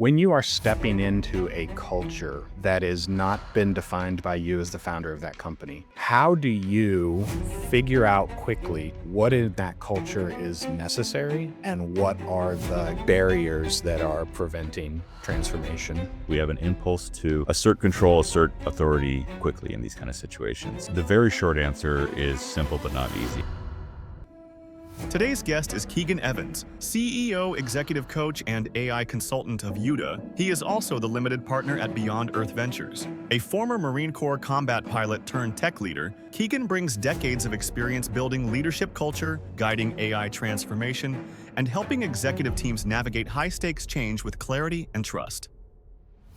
When you are stepping into a culture that is not been defined by you as the founder of that company, how do you figure out quickly what in that culture is necessary and what are the barriers that are preventing transformation? We have an impulse to assert control, assert authority quickly in these kind of situations. The very short answer is simple but not easy. Today's guest is Keegan Evans, CEO, executive coach, and AI consultant of Euda. He is also the limited partner at Beyond Earth Ventures. A former Marine Corps combat pilot turned tech leader, Keegan brings decades of experience building leadership culture, guiding AI transformation, and helping executive teams navigate high-stakes change with clarity and trust.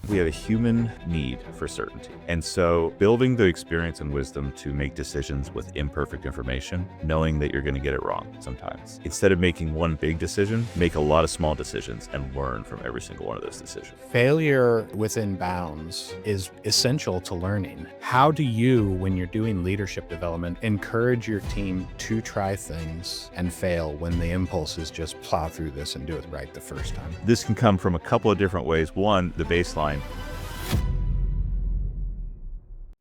We have a human need for certainty. And so building the experience and wisdom to make decisions with imperfect information, knowing that you're going to get it wrong sometimes. Instead of making one big decision, make a lot of small decisions and learn from every single one of those decisions. Failure within bounds is essential to learning. How do you, when you're doing leadership development, encourage your team to try things and fail when the impulse is just plow through this and do it right the first time? This can come from a couple of different ways. One, the baseline.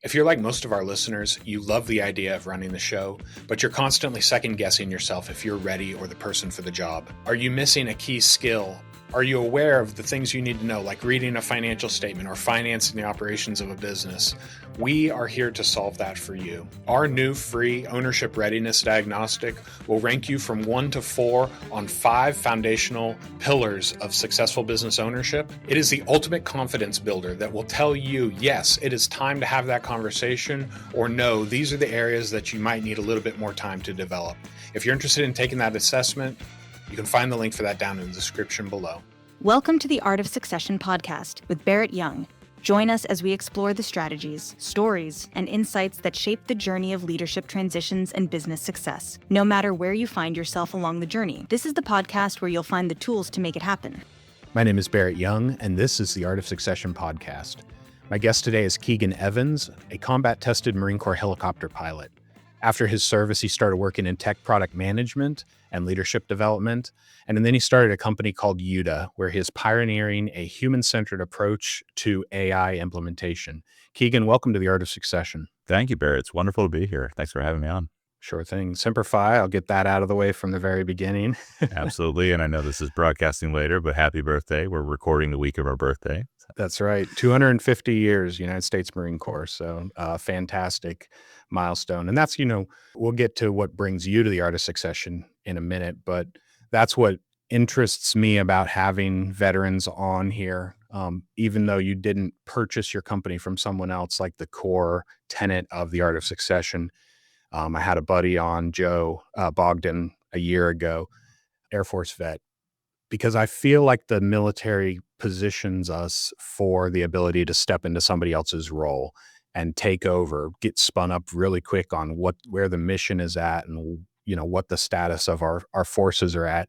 If you're like most of our listeners, you love the idea of running the show, but you're constantly second guessing yourself if you're ready or the person for the job. Are you missing a key skill? Are you aware of the things you need to know, like reading a financial statement or financing the operations of a business? We are here to solve that for you. Our new free Ownership Readiness Diagnostic will rank you from 1 to 4 on 5 foundational pillars of successful business ownership. It is the ultimate confidence builder that will tell you, yes, it is time to have that conversation, or no, these are the areas that you might need a little bit more time to develop. If you're interested in taking that assessment, you can find the link for that down in the description below. Welcome to the Art of Succession podcast with Barrett Young. Join us as we explore the strategies, stories, and insights that shape the journey of leadership transitions and business success. No matter where you find yourself along the journey, this is the podcast where you'll find the tools to make it happen. My name is Barrett Young, and this is the Art of Succession podcast. My guest today is Keegan Evans, a combat-tested Marine Corps helicopter pilot. After his service, he started working in tech product management and leadership development. And then he started a company called Euda, where he is pioneering a human-centered approach to AI implementation. Keegan, welcome to the Art of Succession. Thank you, Barrett. It's wonderful to be here. Thanks for having me on. Sure thing. Semper Fi, I'll get that out of the way from the very beginning. Absolutely. And I know this is broadcasting later, but happy birthday. We're recording the week of our birthday. That's right. 250 years, United States Marine Corps. So fantastic milestone. And that's, we'll get to what brings you to the Art of Succession in a minute, but that's what interests me about having veterans on here. Even though you didn't purchase your company from someone else, like the core tenet of the Art of Succession. I had a buddy on, Joe Bogdan, a year ago, Air Force vet, because I feel like the military positions us for the ability to step into somebody else's role and take over, get spun up really quick on where the mission is at and what the status of our forces are at.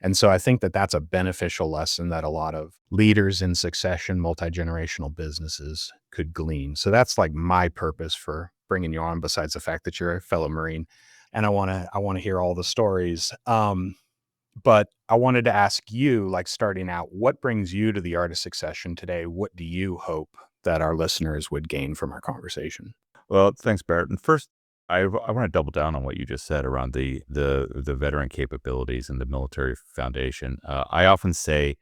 And so I think that that's a beneficial lesson that a lot of leaders in succession, multi-generational businesses could glean. So that's like my purpose for bringing you on, besides the fact that you're a fellow Marine. And I want to hear all the stories. But I wanted to ask you, like starting out, what brings you to the Art of Succession today? What do you hope that our listeners would gain from our conversation? Well, thanks, Barrett. And first, I want to double down on what you just said around the veteran capabilities and the military foundation. I often say,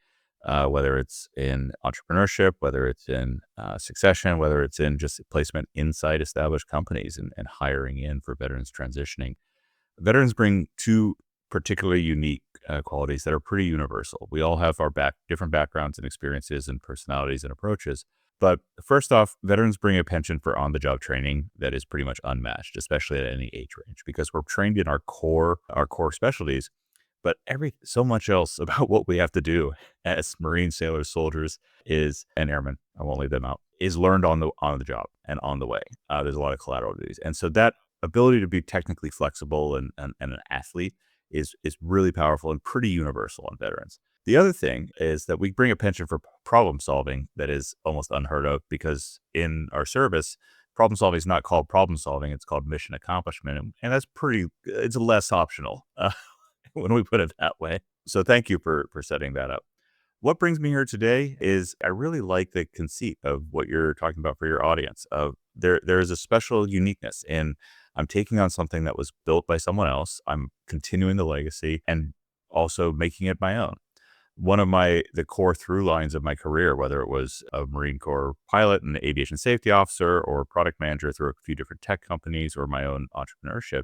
whether it's in entrepreneurship, whether it's in succession, whether it's in just placement inside established companies and hiring in for veterans transitioning, veterans bring two particularly unique qualities that are pretty universal. We all have our different backgrounds and experiences and personalities and approaches. But first off, veterans bring a penchant for on-the-job training that is pretty much unmatched, especially at any age range, because we're trained in our core specialties, but so much else about what we have to do as Marines, sailors, soldiers and airmen, I won't leave them out, is learned on the job and on the way. There's a lot of collateral duties. And so that ability to be technically flexible and an athlete is really powerful and pretty universal on veterans. The other thing is that we bring a penchant for problem solving that is almost unheard of, because in our service, problem solving is not called problem solving, it's called mission accomplishment. And that's it's less optional when we put it that way. So thank you for setting that up. What brings me here today is I really like the conceit of what you're talking about for your audience. Of there is a special uniqueness in I'm taking on something that was built by someone else. I'm continuing the legacy and also making it my own. One of the core through lines of my career, whether it was a Marine Corps pilot and aviation safety officer or product manager through a few different tech companies or my own entrepreneurship,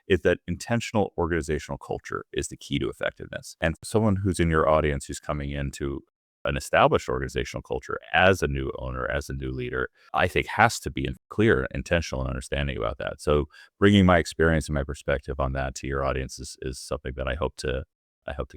is that intentional organizational culture is the key to effectiveness. And for someone who's in your audience who's coming into an established organizational culture as a new owner, as a new leader, I think has to be clear, intentional, and understanding about that. So bringing my experience and my perspective on that to your audience is something that I hope to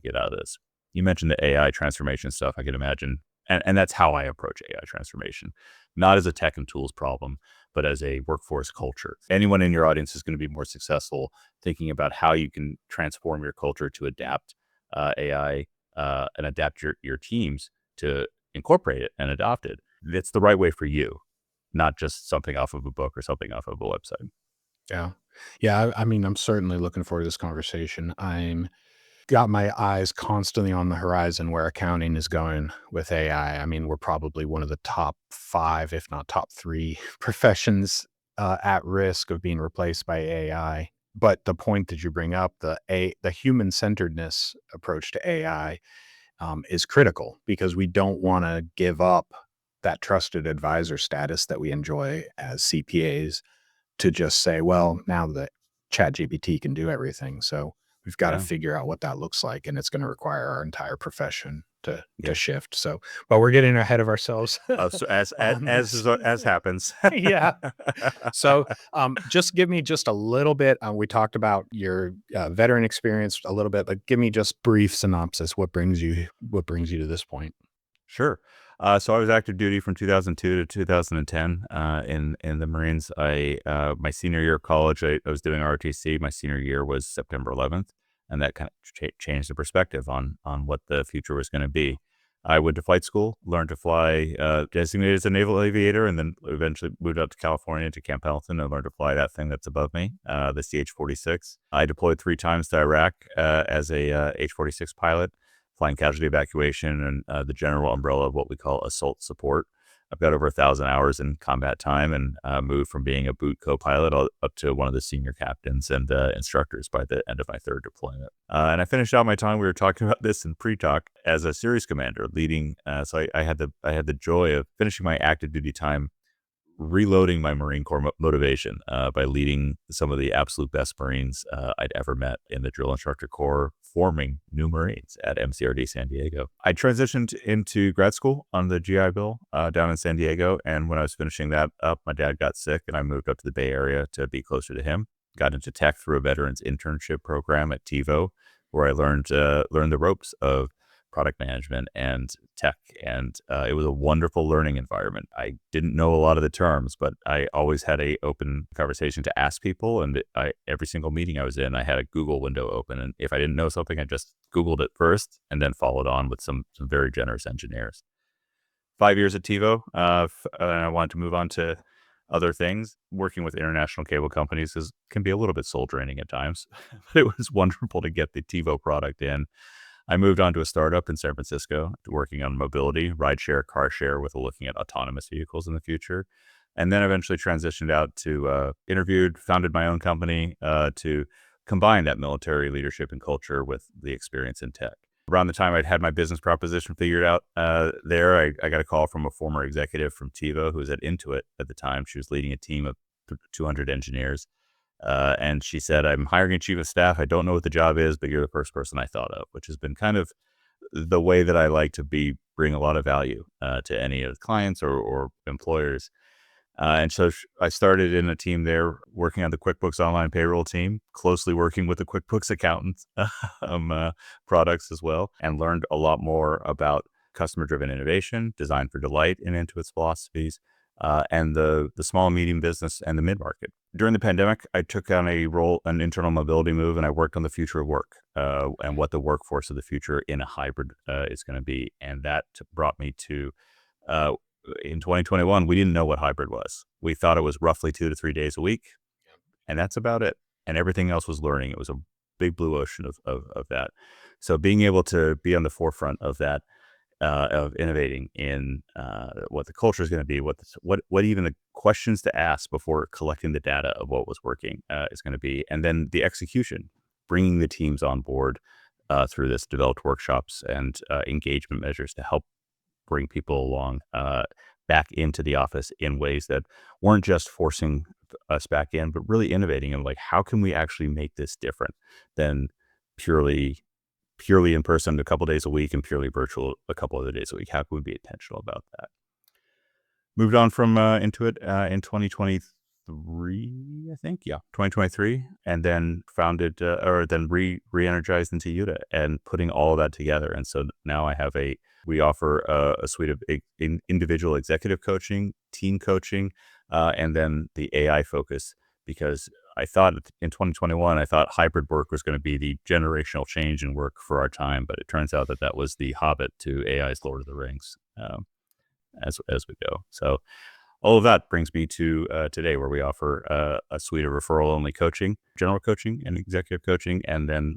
get out of this. You mentioned the AI transformation stuff. I can imagine, and that's how I approach AI transformation, not as a tech and tools problem, but as a workforce culture. Anyone in your audience is going to be more successful thinking about how you can transform your culture to adapt AI and adapt your teams to incorporate it and adopt it. It's the right way for you, not just something off of a book or something off of a website. Yeah. Yeah. I mean, I'm certainly looking forward to this conversation. I'm got my eyes constantly on the horizon where accounting is going with AI. I mean, we're probably one of the top 5, if not top 3 professions at risk of being replaced by AI. But the point that you bring up, the human centeredness approach to AI, is critical because we don't want to give up that trusted advisor status that we enjoy as CPAs to just say, well, now that ChatGPT can do everything. So we've got to Yeah. figure out what that looks like. And it's going to require our entire profession to Yeah. shift. So, but we're getting ahead of ourselves. So on this. as happens. Yeah. So, just give me just a little bit. We talked about your veteran experience a little bit, but give me just brief synopsis. What brings you to this point? Sure. So I was active duty from 2002 to 2010 in the Marines. My senior year of college, I was doing ROTC. My senior year was September 11th, and that kind of changed the perspective on what the future was going to be. I went to flight school, learned to fly, designated as a naval aviator, and then eventually moved out to California to Camp Pendleton and learned to fly that thing that's above me, the CH-46. I deployed 3 times to Iraq as a H-46 pilot, flying casualty evacuation and the general umbrella of what we call assault support. I've got over 1,000 hours in combat time and moved from being a boot co-pilot up to one of the senior captains and instructors by the end of my 3rd deployment. And I finished out my time. We were talking about this in pre-talk as a series commander, leading. So I had the joy of finishing my active duty time, reloading my Marine Corps motivation by leading some of the absolute best Marines I'd ever met in the drill instructor corps, forming new Marines at MCRD San Diego. I transitioned into grad school on the GI Bill down in San Diego. And when I was finishing that up, my dad got sick and I moved up to the Bay Area to be closer to him. Got into tech through a veterans internship program at TiVo, where I learned the ropes of product management and tech. And it was a wonderful learning environment. I didn't know a lot of the terms, but I always had a open conversation to ask people. And every single meeting I was in, I had a Google window open. And if I didn't know something, I just Googled it first and then followed on with some very generous engineers. 5 years at TiVo, and I wanted to move on to other things. Working with international cable companies can be a little bit soul draining at times, but it was wonderful to get the TiVo product in. I moved on to a startup in San Francisco, working on mobility, rideshare, car share, with looking at autonomous vehicles in the future. And then eventually transitioned out to founded my own company to combine that military leadership and culture with the experience in tech. Around the time I'd had my business proposition figured out I got a call from a former executive from TiVo who was at Intuit at the time. She was leading a team of 200 engineers. And she said, I'm hiring a chief of staff. I don't know what the job is, but you're the first person I thought of, which has been kind of the way that I like to bring a lot of value to any of the clients or employers. And so I started in a team there working on the QuickBooks Online payroll team, closely working with the QuickBooks accountants products as well, and learned a lot more about customer-driven innovation, design for delight in Intuit's philosophies, and the small and medium business and the mid-market. During the pandemic, I took on an internal mobility move, and I worked on the future of work and what the workforce of the future in a hybrid is going to be. And that brought me to, in 2021, we didn't know what hybrid was. We thought it was roughly 2 to 3 days a week, and that's about it. And everything else was learning. It was a big blue ocean of that. So being able to be on the forefront of that of innovating in what the culture is going to be, what even the questions to ask before collecting the data of what was working is going to be, and then the execution, bringing the teams on board through this developed workshops and engagement measures to help bring people along back into the office in ways that weren't just forcing us back in, but really innovating and like, how can we actually make this different than purely in person a couple days a week and purely virtual a couple other days a week? How can we be intentional about that? Moved on from Intuit in 2023, I think. Yeah, 2023. And then founded re-energized into Euda and putting all of that together. And so now we offer a suite of individual executive coaching, team coaching, and then the AI focus, because I thought in 2021, I thought hybrid work was going to be the generational change in work for our time, but it turns out that was the Hobbit to AI's Lord of the Rings as we go. So all of that brings me to today, where we offer a suite of referral-only coaching, general coaching and executive coaching, and then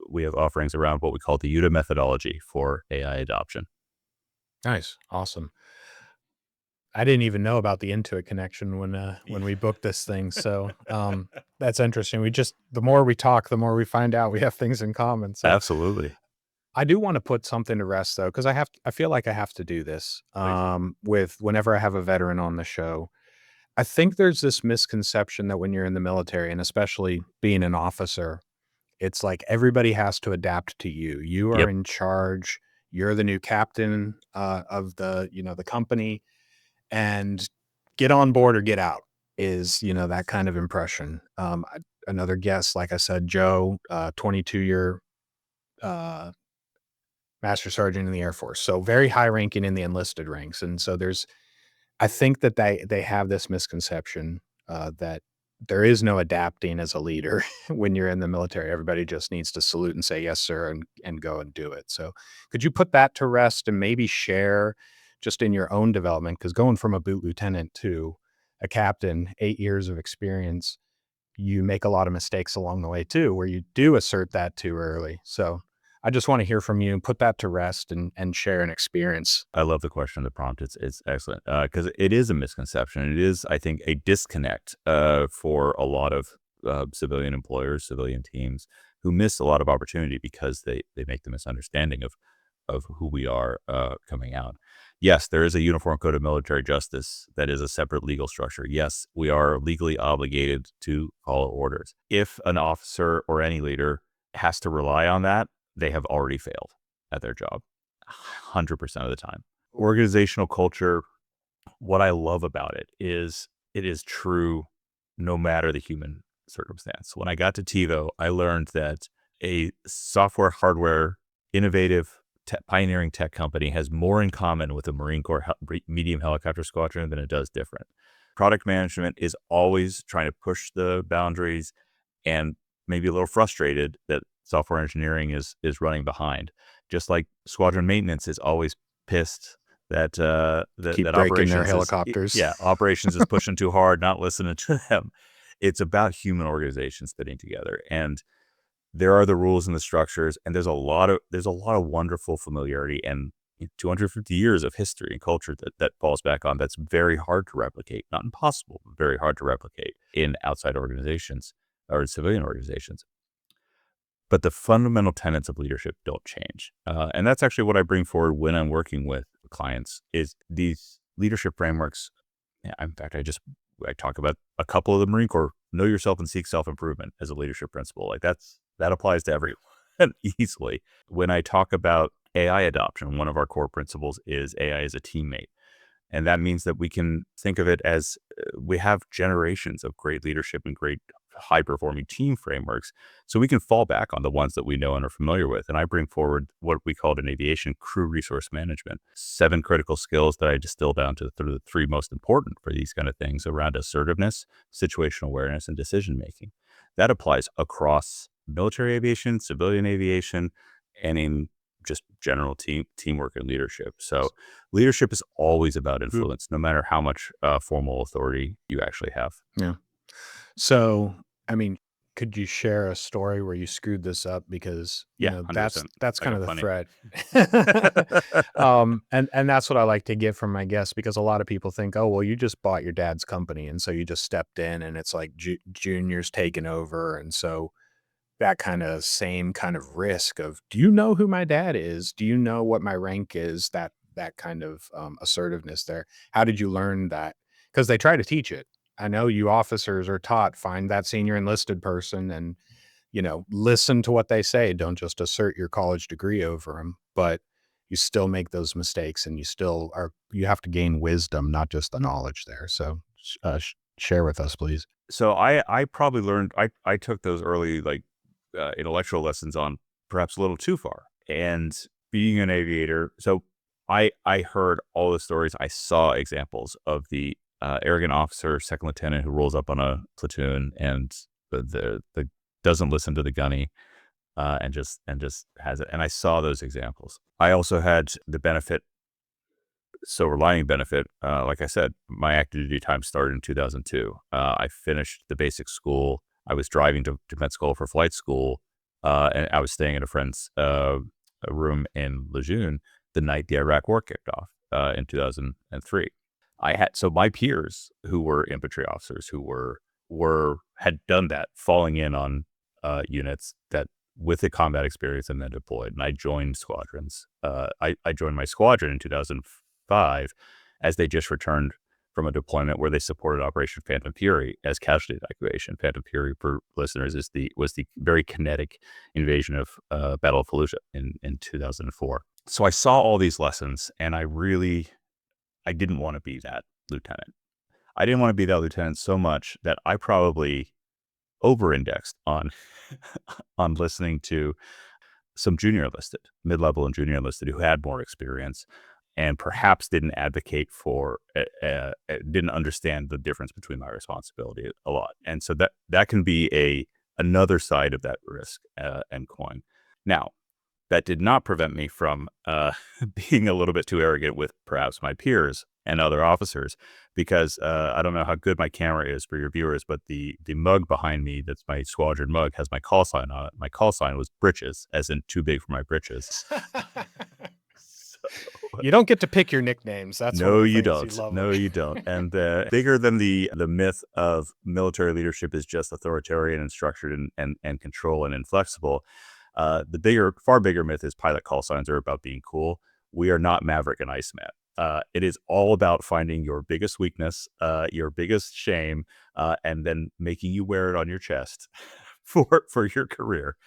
we have offerings around what we call the Euda methodology for AI adoption. Nice. Awesome. I didn't even know about the Intuit connection when we booked this thing. So that's interesting. The more we talk, the more we find out we have things in common. So Absolutely. I do want to put something to rest though, because I feel like I have to do this with whenever I have a veteran on the show. I think there's this misconception that when you're in the military, and especially being an officer, it's like everybody has to adapt to you. You are Yep. in charge. You're the new captain of the company, and get on board or get out is, that kind of impression. Another guest, like I said, Joe, 22-year master sergeant in the Air Force. So very high ranking in the enlisted ranks. And so I think that they have this misconception that there is no adapting as a leader when you're in the military. Everybody just needs to salute and say, yes, sir, and go and do it. So could you put that to rest and maybe share just in your own development? Because going from a boot lieutenant to a captain, 8 years of experience, you make a lot of mistakes along the way too, where you do assert that too early. So I just want to hear from you and put that to rest and share an experience. I love the question, the prompt. It's excellent because it is a misconception. It is, I think, a disconnect for a lot of civilian employers, civilian teams who miss a lot of opportunity because they make the misunderstanding of who we are coming out. Yes, there is a uniform code of military justice that is a separate legal structure. Yes, we are legally obligated to follow orders. If an officer or any leader has to rely on that, they have already failed at their job 100% of the time. Organizational culture, what I love about it is true no matter the human circumstance. When I got to TiVo, I learned that a software, hardware, innovative, pioneering tech company has more in common with a Marine Corps medium helicopter squadron than it does different. Product management is always trying to push the boundaries and maybe a little frustrated that software engineering is running behind. Just like squadron maintenance is always pissed that Keep that breaking operations their helicopters. operations is pushing too hard, not listening to them. It's about human organizations fitting together, and there are the rules and the structures, and there's a lot of wonderful familiarity and 250 years of history and culture that falls back on. That's very hard to replicate, not impossible, but very hard to replicate in outside organizations or civilian organizations. But the fundamental tenets of leadership don't change. And that's actually what I bring forward when I'm working with clients is these leadership frameworks. In fact, I talk about a couple of the Marine Corps, know yourself and seek self-improvement as a leadership principle. Like that applies to everyone easily. When I talk about AI adoption, one of our core principles is AI as a teammate. And that means that we can think of it as we have generations of great leadership and great high-performing team frameworks, so we can fall back on the ones that we know and are familiar with. And I bring forward what we called in aviation crew resource management, 7 critical skills that I distill down to the 3 most important for these kind of things around assertiveness, situational awareness, and decision-making. That applies across military aviation, civilian aviation, and in just general teamwork and leadership. So leadership is always about influence, no matter how much formal authority you actually have. Yeah. So, I mean, could you share a story where you screwed this up? Because, Yeah, that's 100%. I kind got of the plenty. threat. And that's what I like to get from my guests, because a lot of people think, oh, well, you just bought your dad's company, and so you just stepped in, and it's like juniors taking over, and so that kind of same kind of risk of, do you know who my dad is? Do you know what my rank is? That kind of assertiveness there. How did you learn that? Because they try to teach it. I know you officers are taught, find that senior enlisted person and, listen to what they say. Don't just assert your college degree over them, but you still make those mistakes, and you have to gain wisdom, not just the knowledge there. So share with us, please. So I probably learned, I took those early, like, intellectual lessons on perhaps a little too far. And being an aviator, so I heard all the stories. I saw examples of the arrogant officer, second lieutenant, who rolls up on a platoon and the doesn't listen to the gunny, and just has it. And I saw those examples. I also had the benefit, silver lining benefit. Like I said, my active duty time started in 2002. I finished the basic school. I was driving to med school for flight school, and I was staying at a friend's room in Lejeune the night the Iraq War kicked off in 2003. So my peers who were infantry officers who had done that, falling in on units that with the combat experience and then deployed. And I joined squadrons. I joined my squadron in 2005 as they just returned from a deployment where they supported Operation Phantom Fury as casualty evacuation. Phantom Fury, for listeners, was the very kinetic invasion of Battle of Fallujah in 2004. So I saw all these lessons, and I didn't want to be that lieutenant. I didn't want to be that lieutenant so much that I probably over-indexed on on listening to some junior enlisted, mid-level and junior enlisted who had more experience, and perhaps didn't advocate for, didn't understand the difference between my responsibility a lot. And so that can be another side of that risk and coin. Now, that did not prevent me from being a little bit too arrogant with perhaps my peers and other officers, because I don't know how good my camera is for your viewers, but the mug behind me, that's my squadron mug, has my call sign on it. My call sign was britches, as in too big for my britches. You don't get to pick your nicknames. That's one of No, the you things don't. you love. No, you don't. And bigger than the myth of military leadership is just authoritarian and structured and control and inflexible. The far bigger myth is pilot call signs are about being cool. We are not Maverick and Iceman. It is all about finding your biggest weakness, your biggest shame, and then making you wear it on your chest for your career.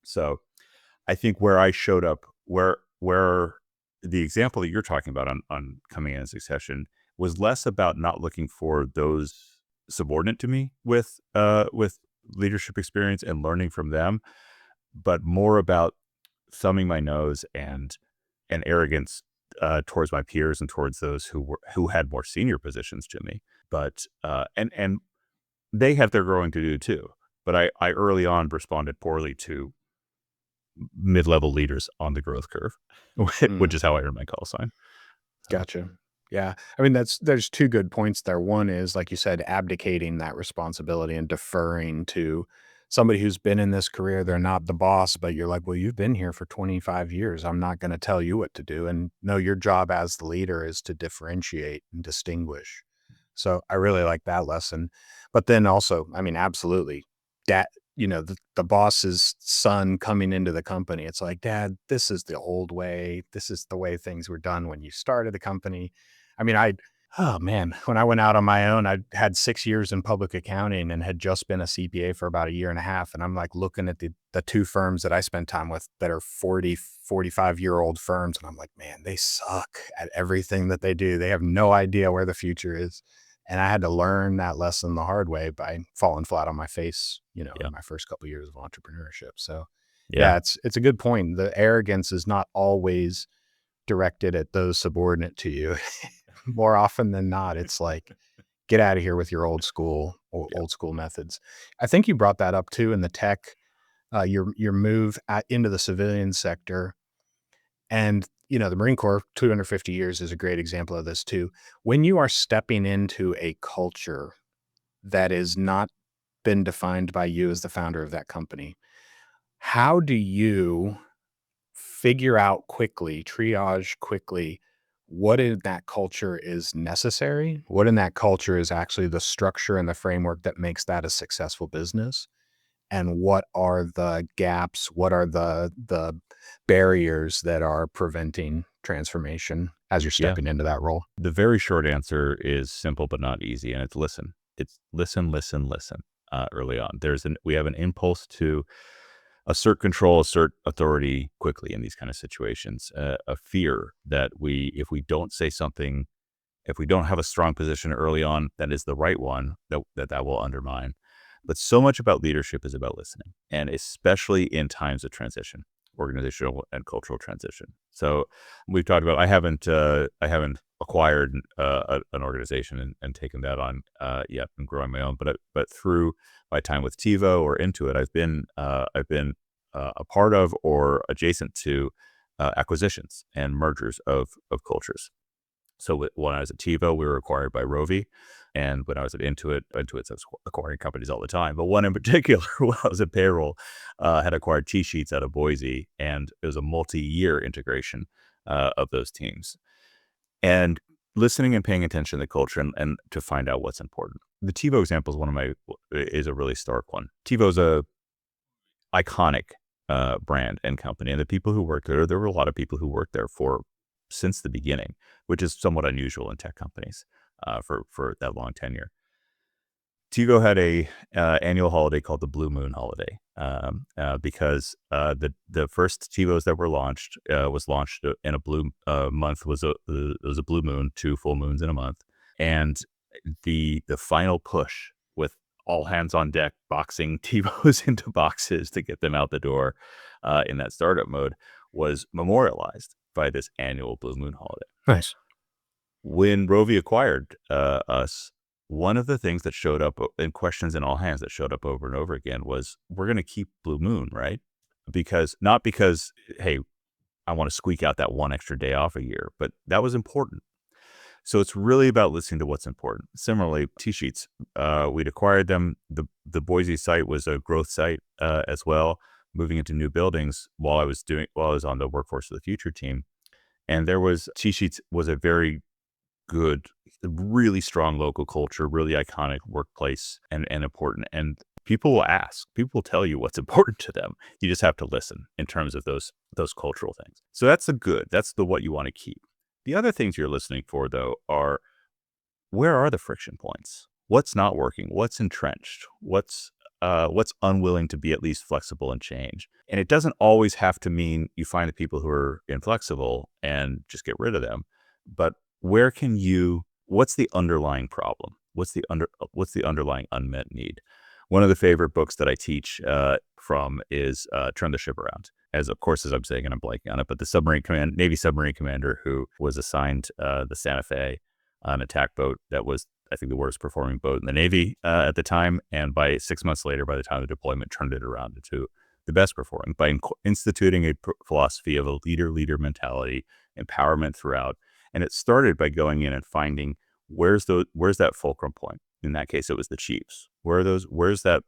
So I think where I showed up, where the example that you're talking about on coming in succession was less about not looking for those subordinate to me with leadership experience and learning from them, but more about thumbing my nose and arrogance towards my peers and towards those who had more senior positions to me. But and they have their growing to do too. But I early on responded poorly to mid-level leaders on the growth curve, which is how I earned my call sign. Gotcha. Yeah. I mean, there's two good points there. One is, like you said, abdicating that responsibility and deferring to somebody who's been in this career. They're not the boss, but you're like, well, you've been here for 25 years. I'm not going to tell you what to do. And no, your job as the leader is to differentiate and distinguish. So I really like that lesson. But then also, I mean, absolutely, that, the boss's son coming into the company, it's like, Dad, this is the old way. This is the way things were done when you started the company. I mean, oh man, when I went out on my own, I had 6 years in public accounting and had just been a CPA for about a year and a half. And I'm like looking at the two firms that I spent time with that are 40, 45-year-old firms. And I'm like, man, they suck at everything that they do. They have no idea where the future is. And I had to learn that lesson the hard way by falling flat on my face, in my first couple of years of entrepreneurship. So yeah, it's a good point. The arrogance is not always directed at those subordinate to you. More often than not, it's like, get out of here with your old school methods. I think you brought that up too in the tech, your move into the civilian sector. And, the Marine Corps, 250 years is a great example of this too. When you are stepping into a culture that is not been defined by you as the founder of that company. How do you figure out quickly, triage quickly, what in that culture is necessary? What in that culture is actually the structure and the framework that makes that a successful business? And what are the gaps? What are the barriers that are preventing transformation as you're Yeah. stepping into that role? The very short answer is simple but not easy, and it's listen. It's listen, listen, listen. Early on, we have an impulse to assert control, assert authority quickly in these kind of situations. A fear that if we don't say something, if we don't have a strong position early on that is the right one, that will undermine. But so much about leadership is about listening, and especially in times of transition, organizational and cultural transition. So we've talked about, I haven't acquired an organization and taken that on yet and growing my own, but through my time with TiVo or Intuit, I've been a part of or adjacent to acquisitions and mergers of cultures. So when I was at TiVo, we were acquired by Rovi. And when I was at Intuit's acquiring companies all the time. But one in particular, when I was at payroll, had acquired T-Sheets out of Boise. And it was a multi-year integration of those teams. And listening and paying attention to the culture and to find out what's important. The TiVo example is a really stark one. TiVo's a iconic brand and company. And the people who work there were a lot of people who worked there since the beginning, which is somewhat unusual in tech companies for that long tenure. TiVo had a annual holiday called the Blue Moon holiday because the first TiVos that were launched was launched in a blue month was a blue moon, 2 full moons in a month, and the final push with all hands on deck, boxing TiVos into boxes to get them out the door in that startup mode was memorialized by this annual Blue Moon holiday. Nice. When Rovi acquired us, one of the things that showed up in questions in all hands that showed up over and over again was, we're going to keep Blue Moon, right? Not because, hey, I want to squeak out that one extra day off a year, but that was important. So it's really about listening to what's important. Similarly, T-Sheets, we'd acquired them. The Boise site was a growth site as well, moving into new buildings while I was on the Workforce of the Future team. And T-Sheets was a very good, really strong local culture, really iconic workplace and important. And people will tell you what's important to them. You just have to listen in terms of those cultural things. So that's what you want to keep. The other things you're listening for, though, are, where are the friction points? What's not working? What's entrenched? What's unwilling to be at least flexible and change? And it doesn't always have to mean you find the people who are inflexible and just get rid of them. But what's the underlying problem? What's the underlying unmet need? One of the favorite books that I teach from is Turn the Ship Around. As I'm saying, and I'm blanking on it, but the Navy submarine commander who was assigned the Santa Fe, an attack boat that was, I think, the worst performing boat in the Navy at the time. And by 6 months later, by the time of the deployment, turned it around into the best performing by instituting a philosophy of a leader mentality, empowerment throughout. And it started by going in and finding where's that fulcrum point. In that case, it was the chiefs. Where's that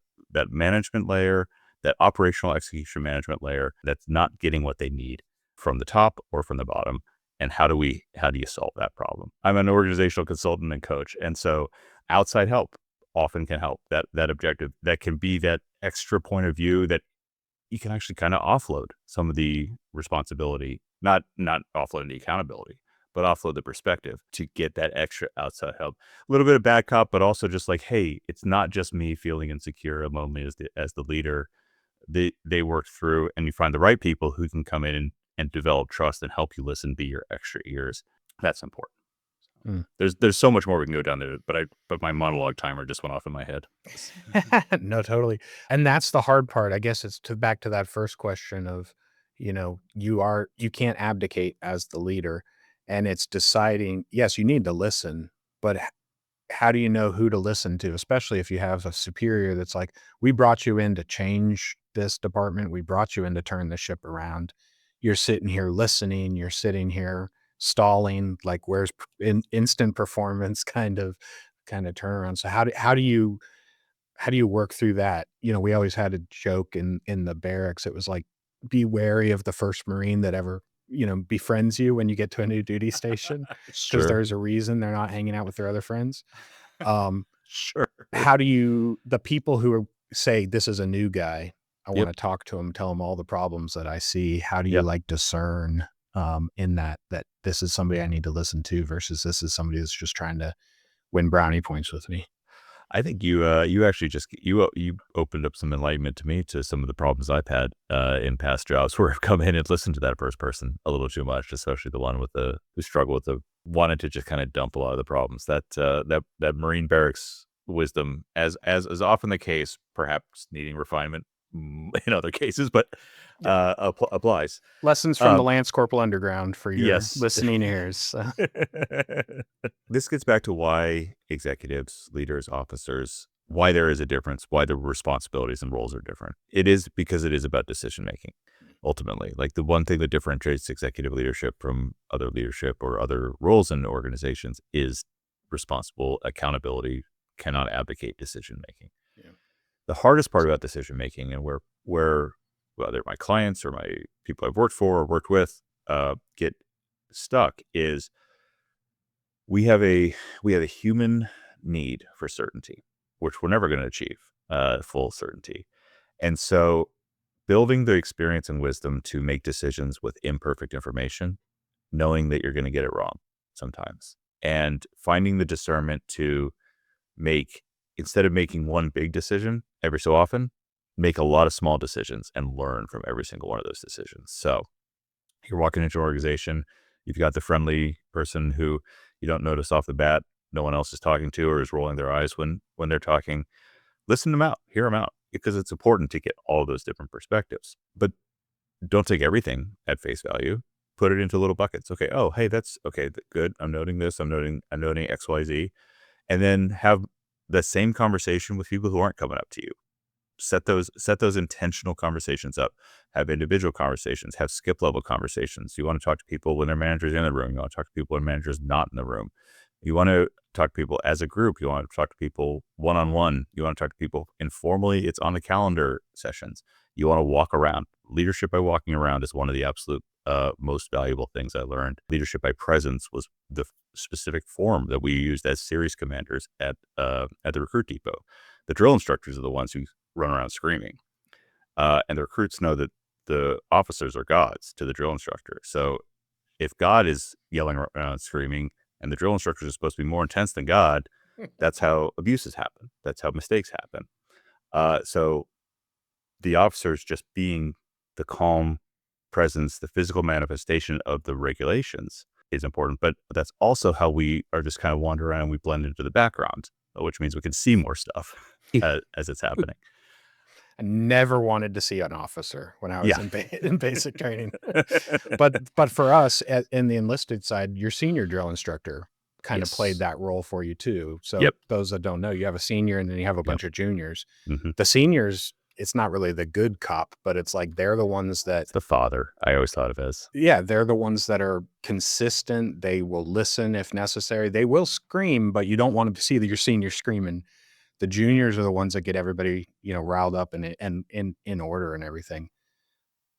management layer, that operational execution management layer that's not getting what they need from the top or from the bottom? And how do you solve that problem? I'm an organizational consultant and coach. And so outside help often can help that objective. That can be that extra point of view that you can actually kind of offload some of the responsibility, not offloading the accountability, but offload the perspective to get that extra outside help. A little bit of bad cop, but also just like, hey, it's not just me feeling insecure and lonely as the leader. They work through, and you find the right people who can come in and develop trust and help you listen, be your extra ears. That's important. There's so much more we can go down there, but my monologue timer just went off in my head. No, totally. And that's the hard part. I guess it's back to that first question of, you can't abdicate as the leader, and it's deciding, yes, you need to listen, but how do you know who to listen to? Especially if you have a superior that's like, we brought you in to change this department. We brought you in to turn the ship around. You're sitting here listening. You're sitting here stalling, like, where's instant performance kind of turnaround. So how do you how do you work through that? We always had a joke in the barracks. It was like, be wary of the first Marine that ever, befriends you when you get to a new duty station, because Sure. there's a reason they're not hanging out with their other friends. Um, Sure. how do you the people who say, "This is a new guy, I Yep. wanna talk to him, tell him all the problems that I see." How do you, Yep. like, discern, in that this is somebody I need to listen to versus this is somebody that's just trying to win brownie points with me? I think you actually just you opened up some enlightenment to me to some of the problems I've had in past jobs where I've come in and listened to that first person a little too much, especially the one who struggled with the wanted to just kind of dump a lot of the problems. That Marine barracks wisdom, as often the case, perhaps needing refinement in other cases, but applies. Lessons from the Um, Lance Corporal Underground for your yes. listening ears. This gets back to why executives, leaders, officers, why there is a difference, why the responsibilities and roles are different. It is because it is about decision making, ultimately. Like the one thing that differentiates executive leadership from other leadership or other roles in organizations is responsible accountability, cannot abdicate decision making. Yeah. The hardest part about decision making and where whether my clients or my people I've worked for or worked with get stuck is we have a human need for certainty, which we're never going to achieve full certainty. And so building the experience and wisdom to make decisions with imperfect information, knowing that you're going to get it wrong sometimes, and finding the discernment to make, instead of making one big decision every so often, make a lot of small decisions and learn from every single one of those decisions. So you're walking into an organization, you've got the friendly person who you don't notice off the bat, no one else is talking to or is rolling their eyes when they're talking. Listen them out, hear them out, because it's important to get all those different perspectives. But don't take everything at face value. Put it into little buckets. Okay, oh, hey, that's okay, good. I'm noting this. I'm noting X, Y, Z, and then have the same conversation with people who aren't coming up to you. Set those intentional conversations up. Have individual conversations. Have skip level conversations. You want to talk to people when their manager's in the room. You want to talk to people when manager's not in the room. You want to talk to people as a group. You want to talk to people one-on-one. You want to talk to people informally. It's on the calendar sessions. You want to walk around. Leadership by walking around is one of the absolute most valuable things I learned. Leadership by presence was the specific form that we used as series commanders at the recruit depot. The drill instructors are the ones who run around screaming. And the recruits know that the officers are gods to the drill instructor. So if God is yelling around screaming and the drill instructors are supposed to be more intense than God, that's how abuses happen. That's how mistakes happen. So the officers just being the calm presence, the physical manifestation of the regulations is important. But that's also how we are just kind of wander around and we blend into the background, which means we can see more stuff as it's happening. I never wanted to see an officer when I was in basic training. But for us in the enlisted side, your senior drill instructor kind of played that role for you too. So those that don't know, you have a senior and then you have a bunch of juniors. Mm-hmm. The seniors, it's not really the good cop, but it's like they're the ones that... It's the father, I always thought of as. Yeah, they're the ones that are consistent. They will listen if necessary. They will scream, but you don't want to see your senior screaming. The juniors are the ones that get everybody, riled up and in order and everything.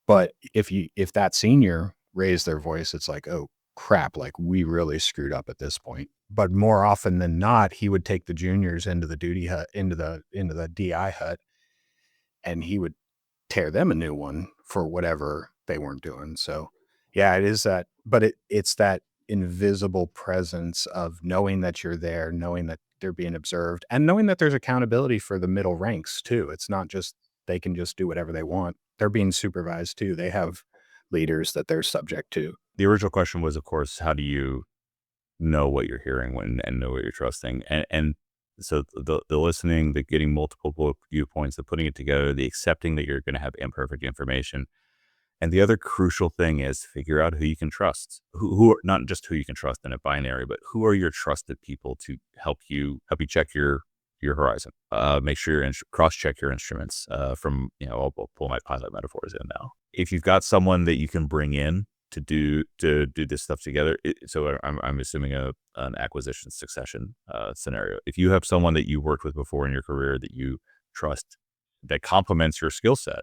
But if that senior raised their voice, it's like, oh crap, like we really screwed up at this point. But more often than not, he would take the juniors into the duty hut, into the DI hut, and he would tear them a new one for whatever they weren't doing. So yeah, it is that, but it's that invisible presence of knowing that you're there, knowing that they're being observed, and knowing that there's accountability for the middle ranks too. It's not just they can just do whatever they want. They're being supervised too. They have leaders that they're subject to. The original question was, of course, how do you know what you're hearing and know what you're trusting? And so the listening, the getting multiple viewpoints, the putting it together, the accepting that you're going to have imperfect information. And the other crucial thing is figure out who you can trust, who are not just who you can trust in a binary, but who are your trusted people to help you check your horizon. Make sure you cross-check your instruments from, I'll pull my pilot metaphors in now. If you've got someone that you can bring in to do this stuff together. So I'm assuming an acquisition succession scenario. If you have someone that you worked with before in your career that you trust, that complements your skill set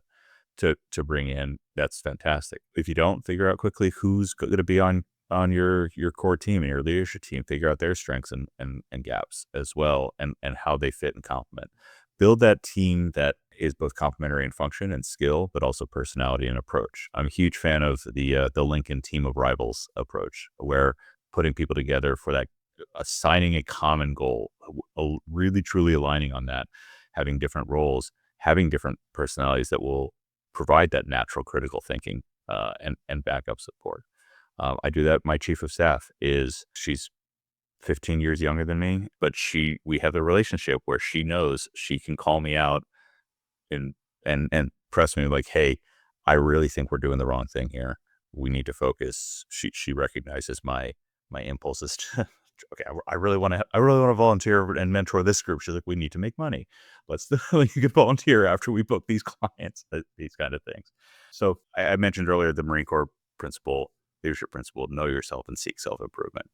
to bring in, that's fantastic. If you don't, figure out quickly who's going to be on your core team and your leadership team. Figure out their strengths and gaps as well, and how they fit and complement. Build that team that is both complementary in function and skill, but also personality and approach. I'm a huge fan of the Lincoln team of rivals approach, where putting people together for that, assigning a common goal, really truly aligning on that, having different roles, having different personalities that will provide that natural critical thinking and backup support. I do that. My chief of staff she's 15 years younger than me, but we have a relationship where she knows she can call me out and press me like, hey, I really think we're doing the wrong thing here. We need to focus. She recognizes my impulses to, okay, I really want to volunteer and mentor this group. She's like, we need to make money. You can volunteer after we book these clients, these kind of things. So I mentioned earlier the Marine Corps leadership principle, know yourself and seek self-improvement.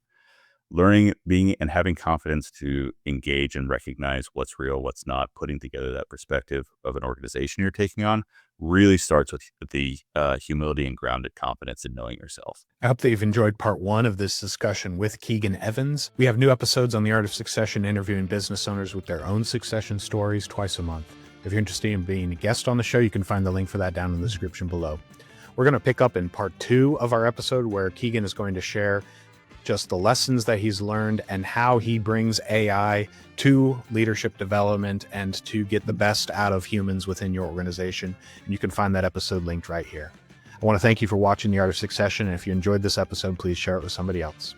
Learning, being, and having confidence to engage and recognize what's real, what's not, putting together that perspective of an organization you're taking on really starts with the humility and grounded confidence in knowing yourself. I hope that you've enjoyed part 1 of this discussion with Keegan Evans. We have new episodes on the art of succession, interviewing business owners with their own succession stories twice a month. If you're interested in being a guest on the show, you can find the link for that down in the description below. We're going to pick up in part 2 of our episode, where Keegan is going to share just the lessons that he's learned and how he brings AI to leadership development and to get the best out of humans within your organization. And you can find that episode linked right here. I want to thank you for watching The Art of Succession. And if you enjoyed this episode, please share it with somebody else.